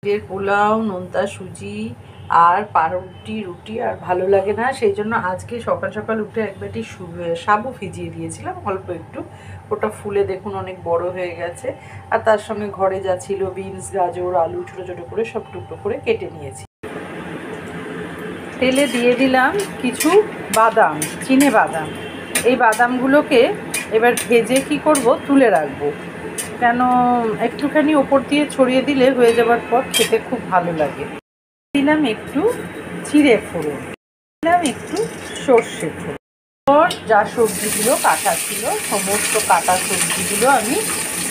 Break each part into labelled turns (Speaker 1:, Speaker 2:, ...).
Speaker 1: এর পোলাও, নোনতা সুজি আর পাউরুটি রুটি আর ভালো লাগে না, সেই জন্য আজকে সকাল সকাল উঠে এক বাটি সাবু ভিজিয়ে দিয়েছিলাম অল্প একটু। ওটা ফুলে দেখুন অনেক বড় হয়ে গেছে। আর তার সঙ্গে ঘরে যা ছিল বিনস, গাজর, আলু ছোটো ছোটো করে সব টুকরো করে কেটে নিয়েছি। তেলে দিয়ে দিলাম কিছু বাদাম, চিনে বাদাম। এই বাদামগুলোকে এবার ভেজে কি করব, তুলে রাখবো, কেন একটুখানি ওপর দিয়ে ছড়িয়ে দিলে হয়ে যাবার পর খেতে খুব ভালো লাগে। দিলাম একটু জিরে ফোড়ন, দিলাম একটু সর্ষে ফোড়ন। যা সবজিগুলো কাটা ছিল সমস্ত কাটা সবজিগুলো আমি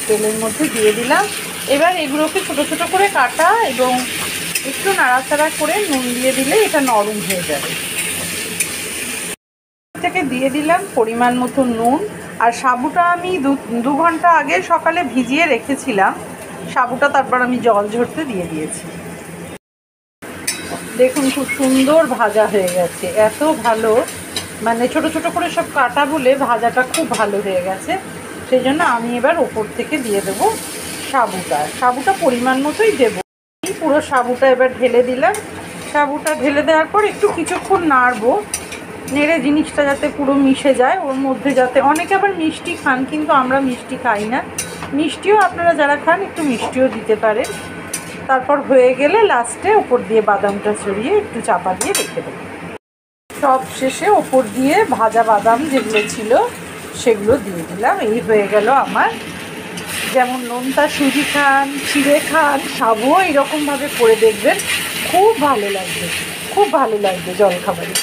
Speaker 1: তেলের মধ্যে দিয়ে দিলাম। এবার এগুলোকে ছোটো ছোটো করে কাটা এবং একটু নাড়াচাড়া করে নুন দিয়ে দিলে এটা নরম হয়ে যাবে। থেকে দিয়ে দিলাম পরিমাণ মতো নুন। আর সাবুটা আমি দু ঘন্টা আগে সকালে ভিজিয়ে রেখেছিলাম সাবুটা, তারপর আমি জল ঝরতে দিয়ে দিয়েছি। দেখুন খুব সুন্দর ভাজা হয়ে গেছে, এত ভালো, মানে ছোট ছোট করে সব কাটা বলে ভাজাটা খুব ভালো হয়ে গেছে। সেই জন্য আমি এবার ওপর থেকে দিয়ে দেবো সাবুটা পরিমাণ মতোই দেবো। পুরো সাবুটা এবার ঢেলে দিলাম। সাবুটা ঢেলে দেওয়ার পর একটু কিছুক্ষণ নাড়বো, নেড়ে জিনিসটা যাতে পুরো মিশে যায় ওর মধ্যে, যাতে অনেকে আবার মিষ্টি খান কিন্তু আমরা মিষ্টি খাই না, মিষ্টিও আপনারা যারা খান একটু মিষ্টিও দিতে পারেন। তারপর হয়ে গেলে লাস্টে ওপর দিয়ে বাদামটা ছড়িয়ে একটু চাপা দিয়ে রেখে দেবো। সব শেষে ওপর দিয়ে ভাজা বাদাম যেগুলো ছিল সেগুলো দিয়ে দিলাম। এই হয়ে গেল আমার, যেমন নোনতা সুজি খান, চিড়ে খান, সাবুও এরকমভাবে করে দেখবেন, খুব ভালো লাগবে, খুব ভালো লাগবে জলখাবারে।